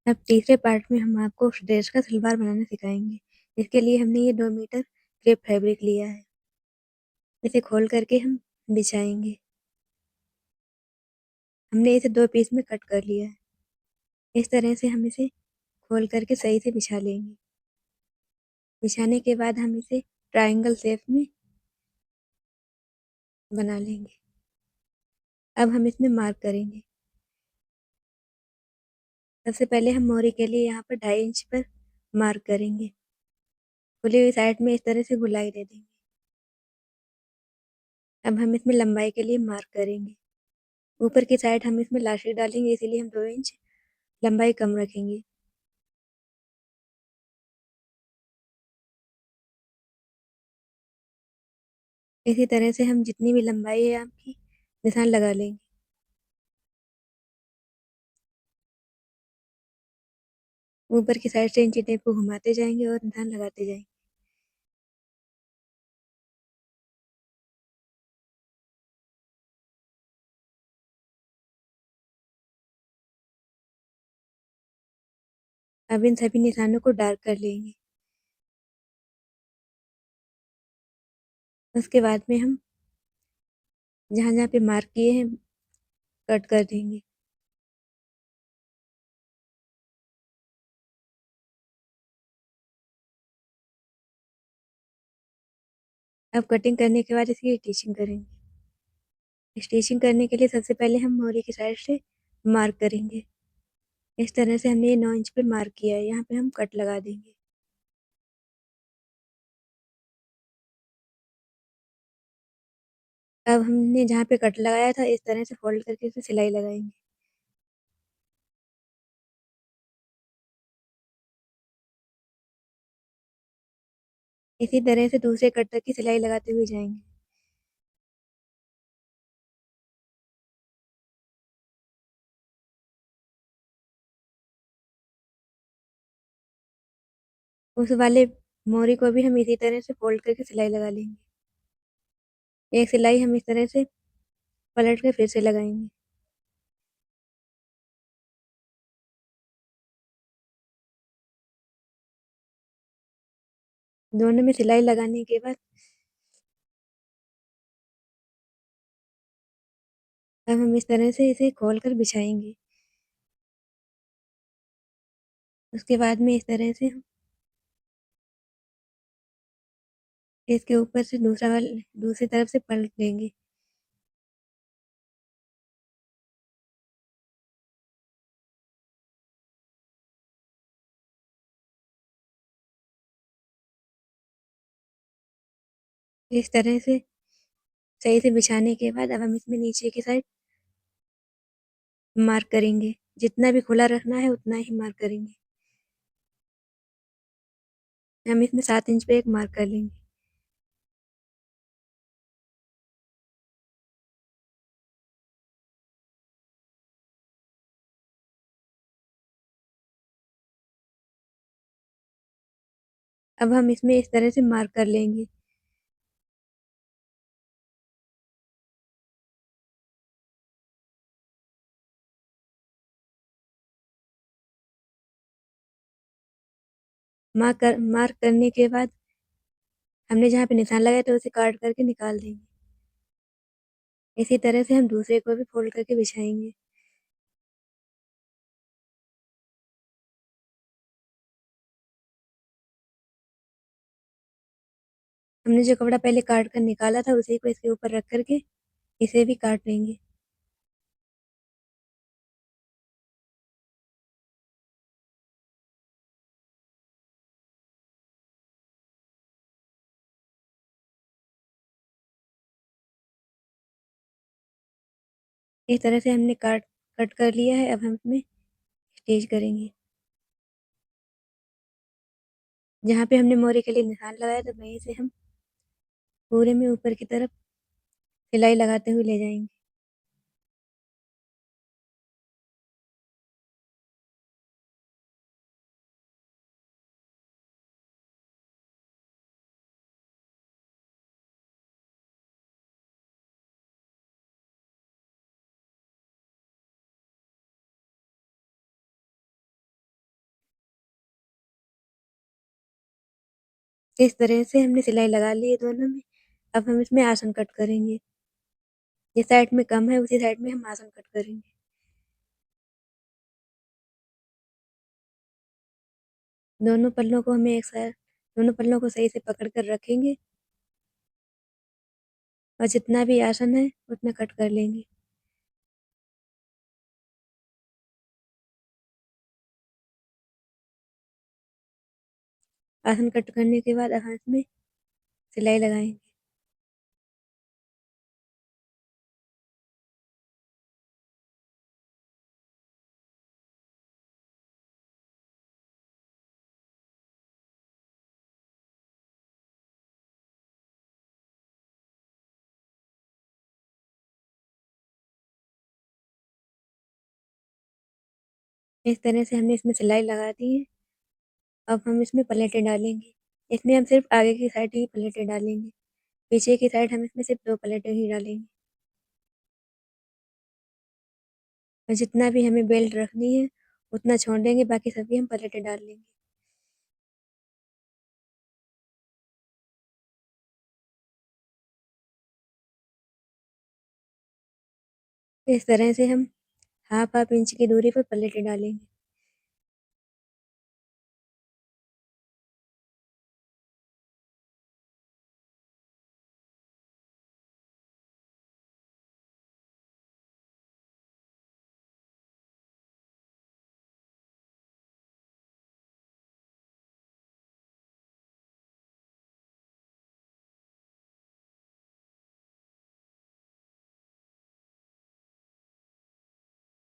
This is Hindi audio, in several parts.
अब तीसरे पार्ट में हम आपको उस ड्रेस का सलवार बनाना सिखाएंगे। इसके लिए हमने ये 2 मीटर क्रेप फैब्रिक लिया है। इसे खोल करके हम बिछाएंगे। हमने इसे 2 पीस में कट कर लिया है। इस तरह से हम इसे खोल करके सही से बिछा लेंगे। बिछाने के बाद हम इसे ट्रायंगल शेप में बना लेंगे। अब हम इसमें मार्क करेंगे। सबसे पहले हम मोरी के लिए यहाँ पर 2.5 इंच पर मार्क करेंगे। खुली हुई साइड में इस तरह से गुलाई दे देंगे। अब हम इसमें लंबाई के लिए मार्क करेंगे। ऊपर की साइड हम इसमें लास्टिक डालेंगे, इसीलिए हम 2 इंच लंबाई कम रखेंगे। इसी तरह से हम जितनी भी लंबाई है आपकी निशान लगा लेंगे। ऊपर की साइड से इंची टेप को घुमाते जाएंगे और निशान लगाते जाएंगे। अब इन सभी निशानों को डार्क कर लेंगे। उसके बाद में हम जहाँ जहाँ पे मार्क किए हैं कट कर देंगे। अब कटिंग करने के बाद इसकी स्टिचिंग करेंगे। स्टिचिंग करने के लिए सबसे पहले हम मोरी की साइड से मार्क करेंगे। इस तरह से हमने ये 9 इंच पे मार्क किया है। यहाँ पे हम कट लगा देंगे। अब हमने जहाँ पे कट लगाया था इस तरह से फोल्ड करके इसे सिलाई लगाएंगे। इसी तरह से दूसरे कट तक की सिलाई लगाते हुए जाएंगे। उस वाले मोरी को भी हम इसी तरह से फोल्ड करके सिलाई लगा लेंगे। एक सिलाई हम इस तरह से पलट के फिर से लगाएंगे। दोनों में सिलाई लगाने के बाद अब हम इस तरह से इसे खोल कर बिछाएंगे। उसके बाद में इस तरह से हम इसके ऊपर से दूसरी तरफ से पलट लेंगे। इस तरह से सही से बिछाने के बाद अब हम इसमें नीचे की साइड मार्क करेंगे। जितना भी खुला रखना है उतना ही मार्क करेंगे। हम इसमें 7 इंच पे एक मार्क कर लेंगे। अब हम इसमें इस तरह से मार्क कर लेंगे। मार्क करने के बाद हमने जहाँ पे निशान लगाया था उसे काट करके निकाल देंगे। इसी तरह से हम दूसरे को भी फोल्ड करके बिछाएंगे। हमने जो कपड़ा पहले काट कर निकाला था उसी को इसके ऊपर रख करके इसे भी काट लेंगे। इस तरह से हमने कट कर लिया है। अब हम इसमें स्टिच करेंगे। जहाँ पे हमने मोरे के लिए निशान लगाया था वहीं से हम पूरे में ऊपर की तरफ सिलाई लगाते हुए ले जाएंगे। इस तरह से हमने सिलाई लगा ली है दोनों में। अब हम इसमें आसन कट करेंगे। जिस साइड में कम है उसी साइड में हम आसन कट करेंगे। दोनों पल्लों को हमें एक साथ दोनों पल्लों को सही से पकड़ कर रखेंगे और जितना भी आसन है उतना कट कर लेंगे। आसन कट करने के बाद अब हम इसमें सिलाई लगाएंगे। इस तरह से हमने इसमें सिलाई लगा दी है। अब हम इसमें पलेटें डालेंगे। इसमें हम सिर्फ आगे की साइड ही पलेटें डालेंगे। पीछे की साइड हम इसमें सिर्फ 2 पलेटें ही डालेंगे। और जितना भी हमें बेल्ट रखनी है उतना छोड़ देंगे, बाकी सभी हम पलेटें डाल लेंगे। इस तरह से हम हाफ हाफ इंच की दूरी पर पलेटें डालेंगे।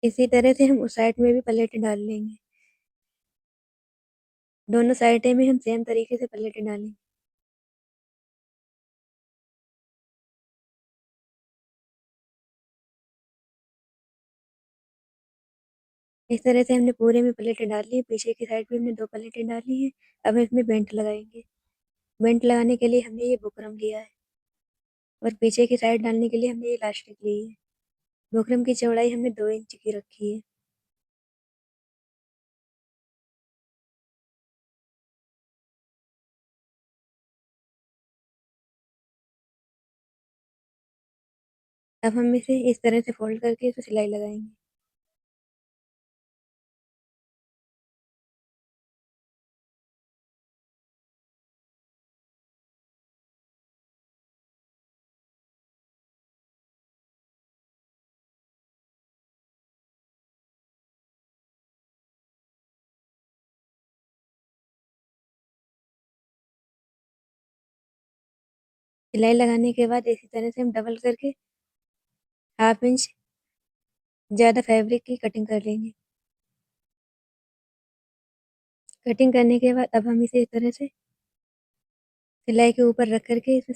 इसी तरह से हम उस साइड में भी पलेटें डाल लेंगे। दोनों साइडें में हम सेम तरीके से पलेटें डालेंगे। इस तरह से हमने पूरे में प्लेटें डाल ली, पीछे की साइड भी हमने 2 प्लेटें डाली हैं। अब इसमें बेल्ट लगाएंगे। बेल्ट लगाने के लिए हमने ये बुकरम लिया है और पीछे की साइड डालने के लिए हमने ये इलास्टिक ली है। बुकरम की चौड़ाई हमने 2 इंच की रखी है। अब हम इसे इस तरह से फोल्ड करके इसे सिलाई लगाएंगे। सिलाई लगाने के बाद इसी तरह से हम डबल करके हाफ इंच ज़्यादा फैब्रिक की कटिंग कर लेंगे। कटिंग करने के बाद अब हम इसे इस तरह से सिलाई के ऊपर रख करके इसमें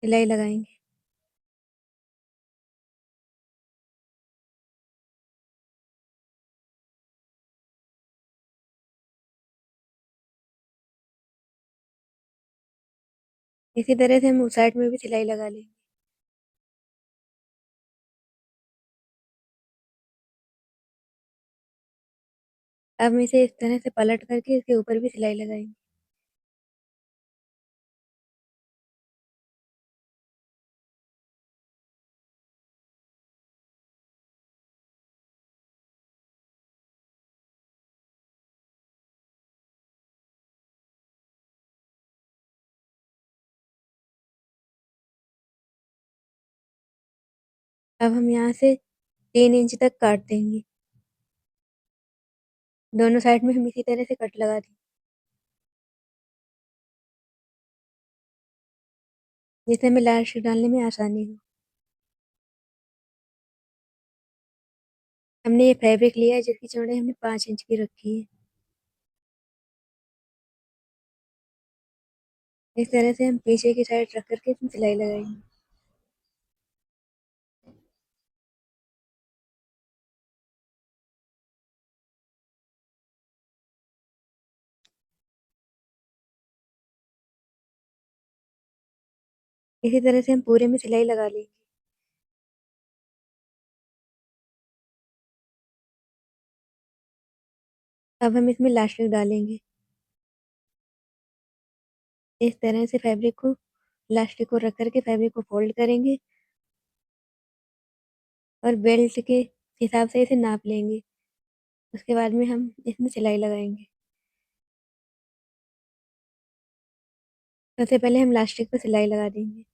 सिलाई लगाएंगे। इसी तरह से हम उस साइड में भी सिलाई लगा लेंगे। अब हम इसे इस तरह से पलट करके इसके ऊपर भी सिलाई लगाएंगे। अब हम यहाँ से 3 इंच तक काट देंगे। दोनों साइड में हम इसी तरह से कट लगा देंगे, जिससे हमें लास्ट डालने में आसानी हो। हमने ये फैब्रिक लिया है जिसकी चौड़ाई हमने 5 इंच की रखी है। इस तरह से हम पीछे की साइड रख करके इसमें सिलाई लगाएंगे। इसी तरह से हम पूरे में सिलाई लगा लेंगे। अब हम इसमें इलास्टिक डालेंगे। इस तरह से फैब्रिक को इलास्टिक को रख करके फैब्रिक को फोल्ड करेंगे और बेल्ट के हिसाब से इसे नाप लेंगे। उसके बाद में हम इसमें सिलाई लगाएंगे। सबसे पहले हम इलास्टिक पर सिलाई लगा देंगे।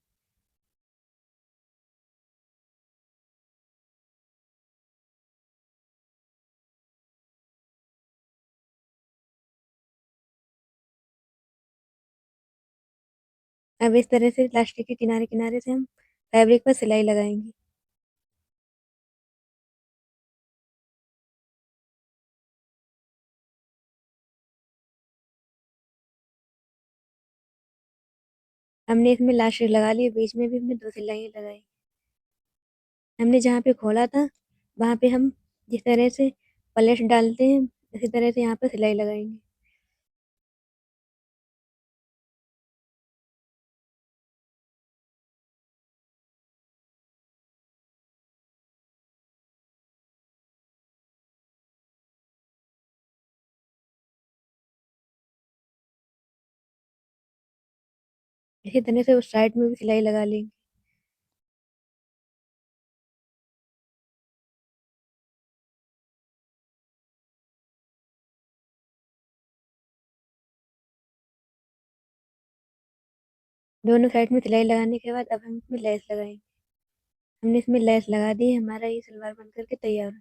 अब इस तरह से इलास्टिक के किनारे किनारे से हम फैब्रिक पर सिलाई लगाएंगे। हमने इसमें इलास्टिक लगा लिए, बीच में भी हमने 2 सिलाइयाँ लगाई। हमने जहाँ पे खोला था वहाँ पे हम जिस तरह से पलेट डालते हैं उसी तरह से यहाँ पर सिलाई लगाएंगे। इसी तरह से उस साइड में भी सिलाई लगा लेंगे। दोनों साइड में सिलाई लगाने के बाद अब हम इसमें लेस लगाएंगे। हमने इसमें लेस लगा दी, हमारा ये सलवार बन करके तैयार है।